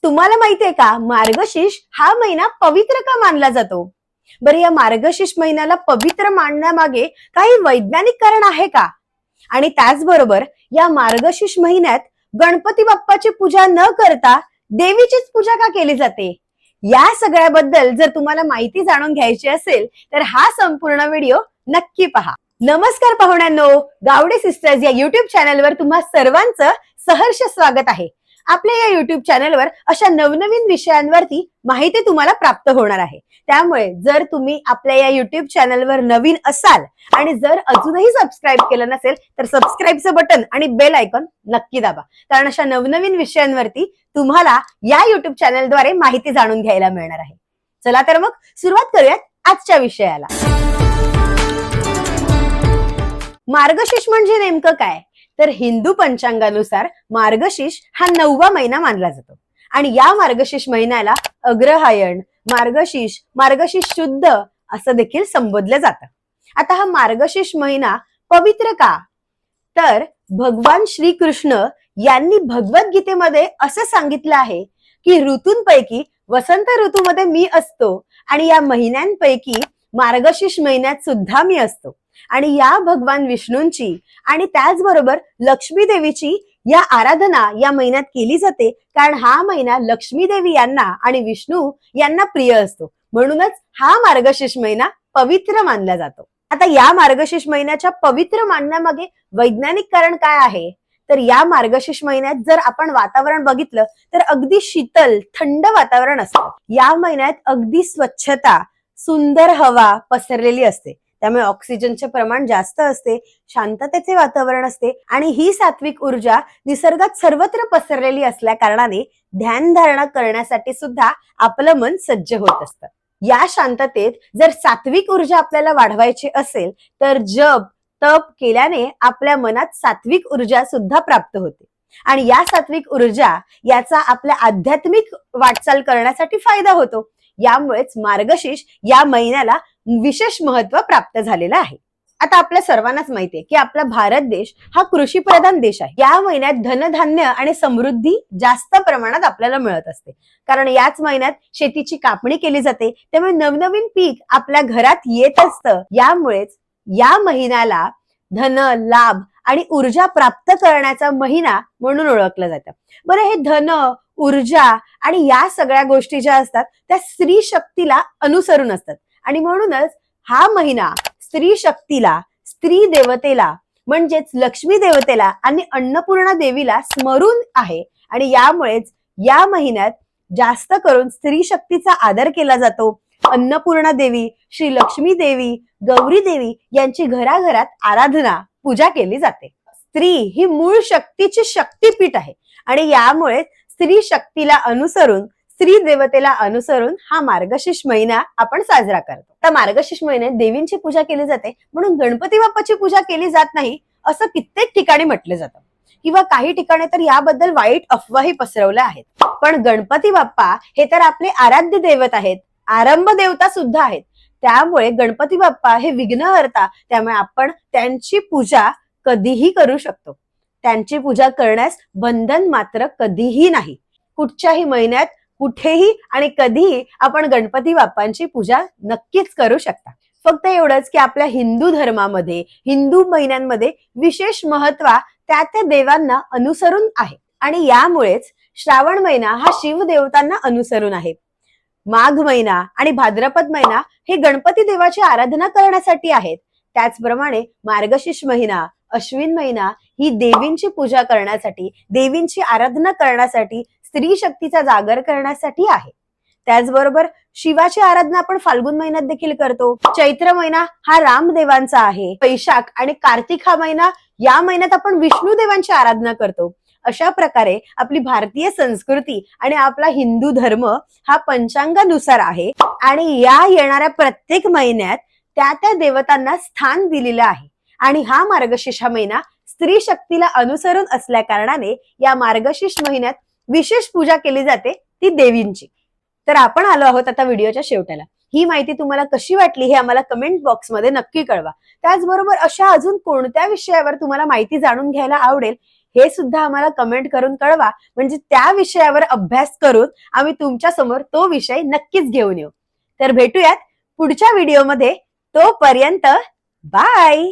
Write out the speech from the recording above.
तुम्हाला माहितीये का, मार्गशीर्ष हा महिना पवित्र का मानला जातो? बरं, या मार्गशीर्ष महिन्याला पवित्र मानण्यामागे काही वैज्ञानिक कारण आहे का? आणि त्याचबरोबर या मार्गशीर्ष महिन्यात गणपती बाप्पाची पूजा न करता देवीचीच पूजा का केली जाते? या सगळ्याबद्दल जर तुम्हाला माहिती जाणून घ्यायची असेल तर हा संपूर्ण व्हिडिओ नक्की पहा. नमस्कार पाहुण्यांनो, गावडे सिस्टर्स या युट्यूब चॅनलवर तुम्हा सर्वांचं सहर्ष स्वागत आहे. आपल्या या युट्यूब चॅनलवर अशा नवनवीन विषयांवरती माहिती तुम्हाला प्राप्त होणार आहे. त्यामुळे जर तुम्ही आपल्या या युट्यूब चॅनलवर नवीन असाल आणि जर अजूनही सबस्क्राईब केलं नसेल तर सबस्क्राईबचं बटन आणि बेल आयकॉन नक्की दाबा, कारण अशा नवनवीन विषयांवरती तुम्हाला या युट्यूब चॅनलद्वारे माहिती जाणून घ्यायला मिळणार आहे. चला तर मग सुरुवात करूयात आजच्या विषयाला. मार्गशीर्ष म्हणजे नेमकं काय? तर हिंदू पंचांगानुसार मार्गशीर्ष हा 9वा महिना मानला जातो आणि या मार्गशीर्ष महिन्याला अग्रहायण, मार्गशीर्ष, मार्गशीर्ष शुद्ध असं देखील संबोधलं जातं. आता हा मार्गशीर्ष महिना पवित्र का? तर भगवान श्रीकृष्ण यांनी भगवद्गीतेमध्ये असं सांगितलं आहे की ऋतूंपैकी वसंत ऋतूमध्ये मी असतो आणि या महिन्यांपैकी मार्गशीर्ष महिन्यात सुद्धा मी असतो. आणि या भगवान विष्णूंची आणि त्याचबरोबर लक्ष्मी देवीची या आराधना या महिन्यात केली जाते, कारण हा महिना लक्ष्मी देवी यांना आणि विष्णू यांना प्रिय असतो. म्हणूनच हा मार्गशीर्ष महिना पवित्र मानला जातो. आता या मार्गशीर्ष महिन्याच्या पवित्र मानण्यामागे वैज्ञानिक कारण काय आहे? तर या मार्गशीर्ष महिन्यात जर आपण वातावरण बघितलं तर अगदी शीतल थंड वातावरण असतं. या महिन्यात अगदी स्वच्छता, सुंदर हवा पसरलेली असते, त्यामुळे ऑक्सिजनचे प्रमाण जास्त असते, शांततेचे वातावरण असते आणि ही सात्विक ऊर्जा निसर्गात सर्वत्र पसरलेली असल्या कारणाने ध्यानधारणा करण्यासाठी सुद्धा आपलं मन सज्ज होत असतं. या शांततेत जर सात्विक ऊर्जा आपल्याला वाढवायची असेल तर जप तप केल्याने आपल्या मनात सात्विक ऊर्जा सुद्धा प्राप्त होते आणि या सात्विक ऊर्जा याचा आपल्या आध्यात्मिक वाटचाल करण्यासाठी फायदा होतो. यामुळेच मार्गशीर्ष या महिन्याला विशेष महत्व प्राप्त झालेलं आहे. आता आपल्या सर्वांनाच माहितीये की आपला भारत देश हा कृषी प्रधान देश आहे. या महिन्यात धनधान्य आणि समृद्धी जास्त प्रमाणात आपल्याला मिळत असते, कारण याच महिन्यात शेतीची कापणी केली जाते, त्यामुळे नवनवीन पीक आपल्या घरात येत असतं. यामुळेच या महिन्याला धन, लाभ आणि ऊर्जा प्राप्त करण्याचा महिना म्हणून ओळखलं जातं. बरं, हे धन, ऊर्जा आणि या सगळ्या गोष्टी ज्या असतात त्या स्त्री शक्तीला अनुसरून असतात आणि म्हणूनच हा महिना स्त्री शक्तीला, स्त्री देवतेला म्हणजेच लक्ष्मी देवतेला आणि अन्नपूर्णा देवीला स्मरून आहे आणि यामुळेच या महिन्यात जास्त करून स्त्री शक्तीचा आदर केला जातो. अन्नपूर्णा देवी, श्री लक्ष्मी देवी, गौरी देवी यांची घराघरात आराधना, पूजा केली जाते. स्त्री ही मूळ शक्तीची शक्तीपीठ आहे आणि यामुळे स्त्री शक्तीला अनुसरून, स्त्री देवतेला अनुसरून हा मार्गशीर्ष महिना आपण साजरा करतो. तर मार्गशीर्ष महिन्यात देवींची पूजा केली जाते म्हणून गणपती बाप्पाची पूजा केली जात नाही असं कित्येक ठिकाणी म्हटलं जातं किंवा काही ठिकाणी तर याबद्दल वाईट अफवाही पसरवल्या आहेत. पण गणपती बाप्पा हे तर आपले आराध्य दैवत आहेत, आरंभ देवता सुद्धा आहेत. त्यामुळे गणपती बाप्पा हे विघ्नहर्ता, त्यामुळे आपण त्यांची पूजा कधीही करू शकतो. त्यांची पूजा करण्यास बंधन मात्र कधीही नाही. कुठच्याही महिन्यात, कुठेही आणि कधीही आपण गणपती बाप्पांची पूजा नक्कीच करू शकता. फक्त एवढंच की आपल्या हिंदू धर्मामध्ये, हिंदू महिन्यांमध्ये विशेष महत्व त्या देवांना अनुसरून आहे आणि यामुळेच श्रावण महिना हा शिवदेवतांना अनुसरून आहे. माघ महिना आणि भाद्रपद महिना हे गणपती देवाची आराधना करण्यासाठी आहेत. त्याचप्रमाणे मार्गशीर्ष महिना, अश्विन महिना ही देवींची पूजा करण्यासाठी, देवींची आराधना करण्यासाठी, स्त्री शक्तीचा जागर करण्यासाठी आहे. त्याचबरोबर शिवाची आराधना आपण फाल्गुन महिन्यात देखील करतो. चैत्र महिना हा रामदेवांचा आहे. वैशाख आणि कार्तिक हा महिना, या महिन्यात आपण विष्णू देवांची आराधना करतो. अशा प्रकारे आपली भारतीय संस्कृती आणि आपला हिंदू धर्म हा पंचांगानुसार आहे आणि या येणाऱ्या प्रत्येक महिन्यात त्या देवतांना स्थान दिलेलं आहे आणि हा मार्गशीर्ष हा महिना स्त्री शक्तीला अनुसरून असल्या कारणाने या मार्गशीर्ष महिन्यात विशेष पूजा केली जाते, ती देवींची. तर आपण आलो आहोत आता व्हिडिओच्या शेवटाला. ही माहिती तुम्हाला कशी वाटली हे आम्हाला कमेंट बॉक्स मध्ये नक्की कळवा. त्याचबरोबर अशा अजून कोणत्या विषयावर तुम्हाला माहिती जाणून घ्यायला आवडेल हे सुद्धा आम्हाला कमेंट करून कळवा, म्हणजे त्या विषयावर अभ्यास करून आम्ही तुमच्या समोर तो विषय नक्कीच घेऊन येऊ. तर भेटूयात पुढच्या व्हिडिओमध्ये. तोपर्यंत बाय.